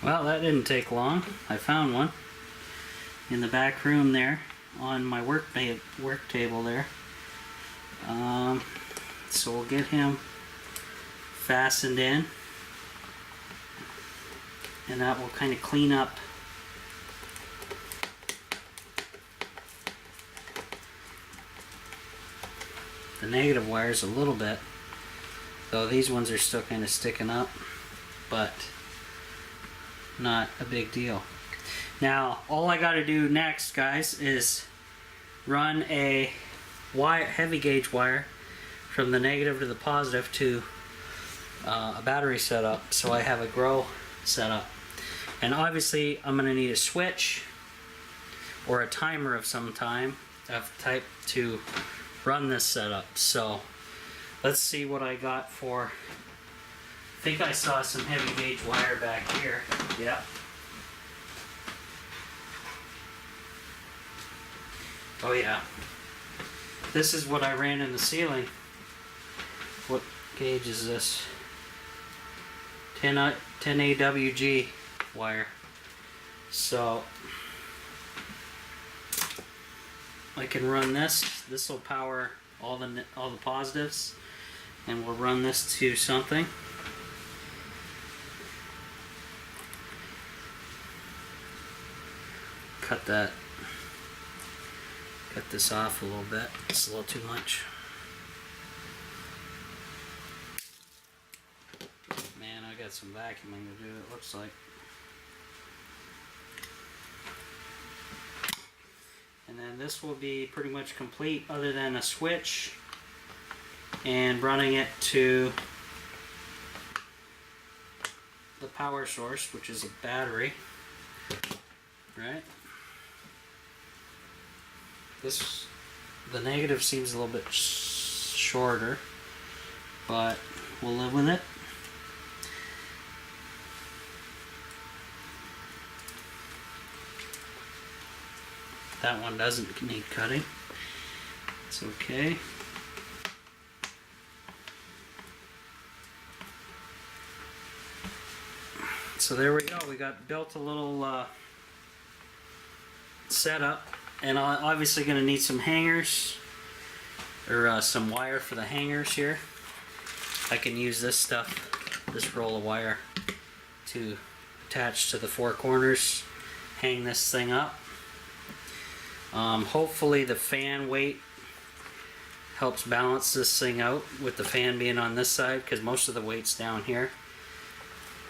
Well, that didn't take long. I found one in the back room there on my work table there. So we'll get him fastened in, and that will kind of clean up the negative wires a little bit, though these ones are still kind of sticking up, but not a big deal. Now all I got to do next, guys, is run a heavy gauge wire from the negative to the positive to a battery setup, so I have a grow setup. And obviously I'm going to need a switch or a timer of some type to run this setup. So let's see what I got for. I think I saw some heavy gauge wire back here. Yeah. Oh yeah. This is what I ran in the ceiling. What gauge is this? 10 AWG wire. So I can run this. This will power all the positives, and we'll run this to something. Cut this off a little bit. It's a little too much. Man, I got some vacuuming to do, it looks like. And then this will be pretty much complete, other than a switch and running it to the power source, which is a battery, right? The negative seems a little bit shorter, but we'll live with it. That one doesn't need cutting. It's okay. So there we go. We got built a little setup. And I'm obviously going to need some hangers, or some wire for the hangers here. I can use this stuff, this roll of wire, to attach to the four corners, hang this thing up. Hopefully the fan weight helps balance this thing out, with the fan being on this side, because most of the weight's down here.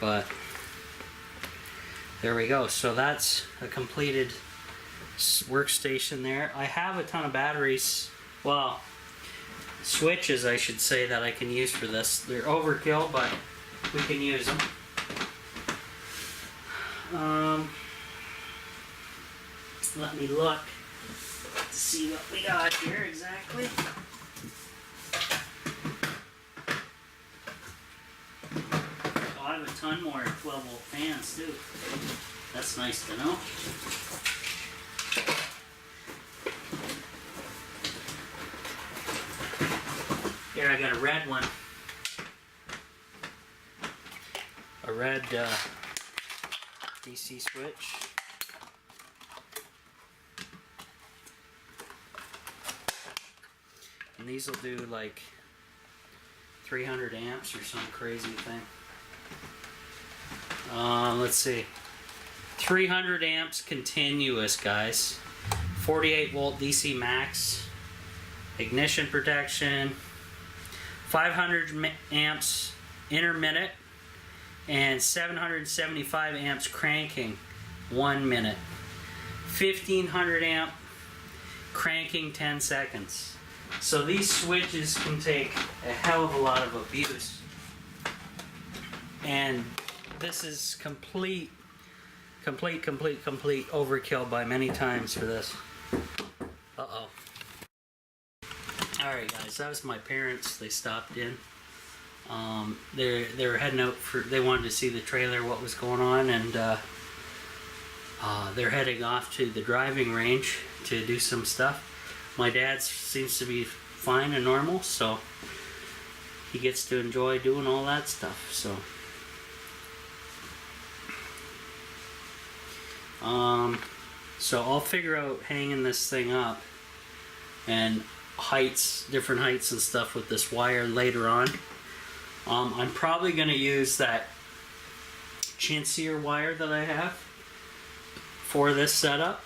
But there we go. So that's a completed workstation there. I have a ton of batteries, well, switches I should say, that I can use for this. They're overkill, but we can use them. Let me look to see what we got here exactly. Oh, I have a ton more 12-volt fans too. That's nice to know. Here I got a red one. A red DC switch. And these will do like 300 amps or some crazy thing. Let's see. 300 amps continuous, guys. 48 volt DC max. Ignition protection. 500 amps intermittent. And 775 amps cranking 1 minute. 1500 amp cranking 10 seconds. So these switches can take a hell of a lot of abuse. And this is complete overkill by many times for this. Uh-oh. Alright guys, that was my parents. They stopped in. They were heading out for, they wanted to see the trailer, what was going on, and they're heading off to the driving range to do some stuff. My dad seems to be fine and normal, so he gets to enjoy doing all that stuff. So So I'll figure out hanging this thing up and heights, different heights and stuff with this wire later on. I'm probably going to use that chintzier wire that I have for this setup.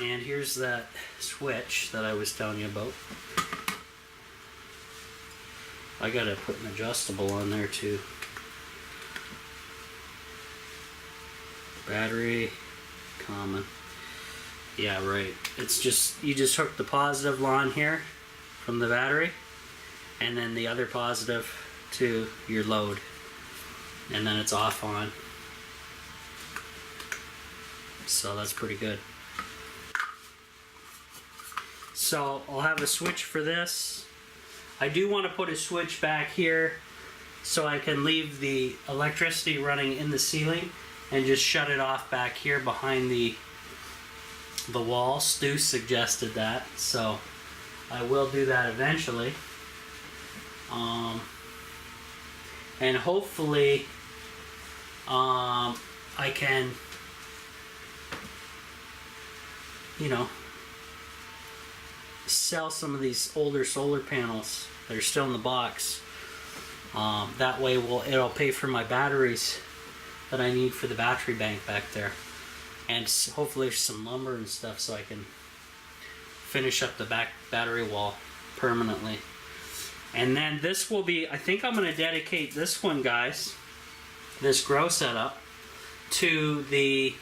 And here's that switch that I was telling you about. I gotta put an adjustable on there too. Battery, common. Yeah, right. It's just, you just hook the positive on here from the battery, and then the other positive to your load, and then it's off on. So that's pretty good. So I'll have a switch for this. I do want to put a switch back here so I can leave the electricity running in the ceiling and just shut it off back here behind the wall. Stu suggested that, so I will do that eventually. And hopefully I can, you know, sell some of these older solar panels that are still in the box. That way it'll pay for my batteries that I need for the battery bank back there, and hopefully some lumber and stuff so I can finish up the back battery wall permanently. And then this will be, I think I'm going to dedicate this one, guys, this grow setup, to the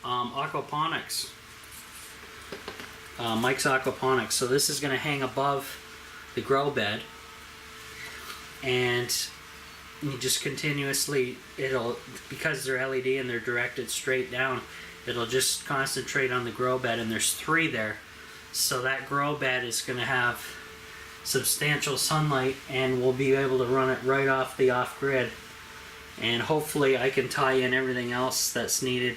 Aquaponics. Mike's Aquaponics. So this is going to hang above the grow bed, and you just continuously, it'll, because they're LED and they're directed straight down, it'll just concentrate on the grow bed, and there's 3 there. So that grow bed is going to have substantial sunlight, and we'll be able to run it right off the off-grid. And hopefully I can tie in everything else that's needed,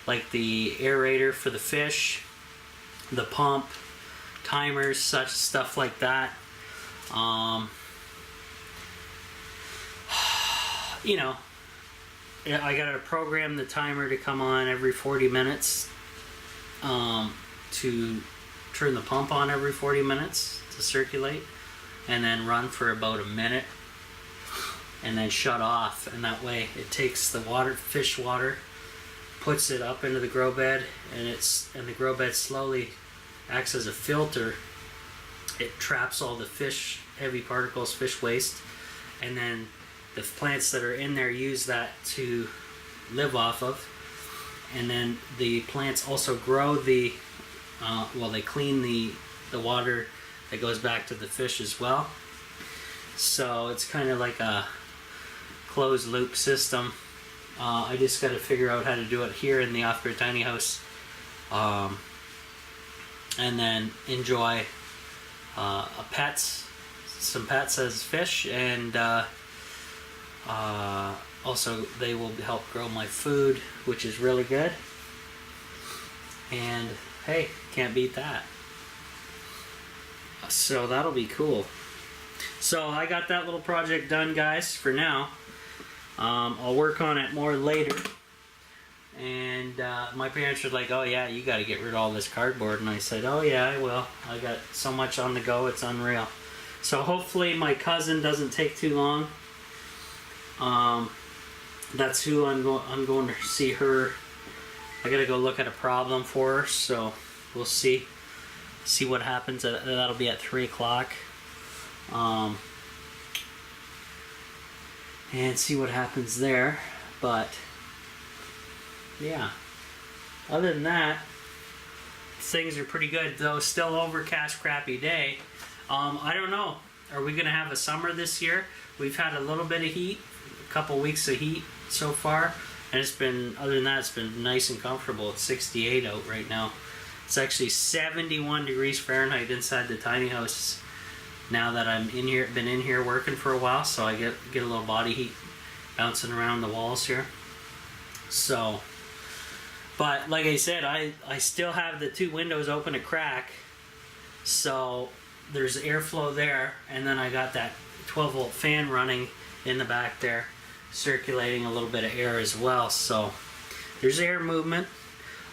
like the aerator for the fish, the pump, timers, such stuff like that. You know, I gotta program the timer to come on every 40 minutes, to turn the pump on every 40 minutes to circulate, and then run for about a minute, and then shut off. And that way it takes the water, fish water, puts it up into the grow bed, and the grow bed slowly acts as a filter. It traps all the fish, heavy particles, fish waste, and then the plants that are in there use that to live off of. And then the plants also grow the, well, they clean the water that goes back to the fish as well. So it's kind of like a closed loop system. I just got to figure out how to do it here in the off-grid tiny house, and then enjoy some pets as fish, and also they will help grow my food, which is really good. And hey, can't beat that. So that'll be cool. So I got that little project done, guys, for now. I'll work on it more later. And my parents were like, oh yeah, you got to get rid of all this cardboard. And I said, oh yeah, I will. I got so much on the go, it's unreal. So hopefully my cousin doesn't take too long. That's who I'm going to see her. I got to go look at a problem for her, so we'll see what happens. That'll be at 3 o'clock. And see what happens there. But yeah, other than that, things are pretty good, though. Still overcast, crappy day. I don't know, are we gonna have a summer this year? We've had a little bit of heat, a couple weeks of heat so far, and it's been, other than that, it's been nice and comfortable. It's 68 out right now. It's actually 71 degrees Fahrenheit inside the tiny house now that I'm in here, been in here working for a while, so I get a little body heat bouncing around the walls here. So, but like I said, I still have the 2 windows open a crack, so there's airflow there, and then I got that 12-volt fan running in the back there, circulating a little bit of air as well. So There's air movement.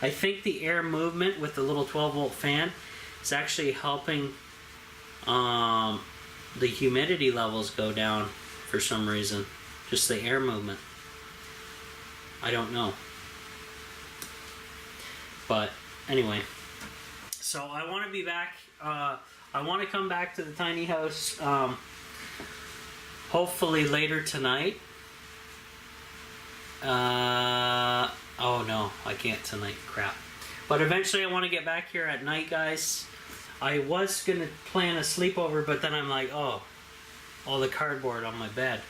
I think the air movement with the little 12-volt fan is actually helping the humidity levels go down for some reason. Just the air movement. I don't know. But anyway, so I want to be back. I want to come back to the tiny house hopefully later tonight. Oh no, I can't tonight. Crap. But eventually I want to get back here at night, guys. I was going to plan a sleepover, but then I'm like, oh, all the cardboard on my bed.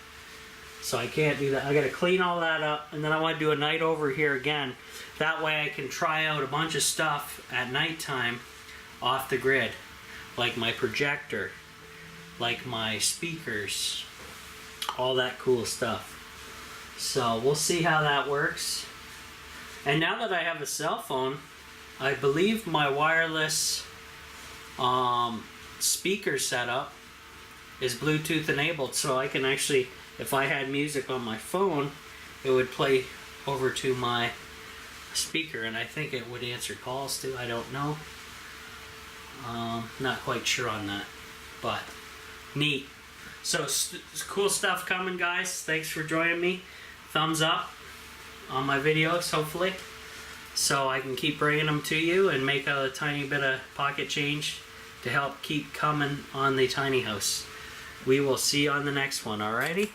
So I can't do that. I got to clean all that up, and then I want to do a night over here again. That way I can try out a bunch of stuff at nighttime off the grid. Like my projector, like my speakers, all that cool stuff. So we'll see how that works. And now that I have a cell phone, I believe my wireless speaker setup is Bluetooth enabled, so I can actually, if I had music on my phone, it would play over to my speaker, and I think it would answer calls too. I don't know. Not quite sure on that, but neat. So cool stuff coming, guys. Thanks for joining me. Thumbs up on my videos, hopefully, so I can keep bringing them to you and make a tiny bit of pocket change to help keep coming on the tiny house. We will see you on the next one, alrighty?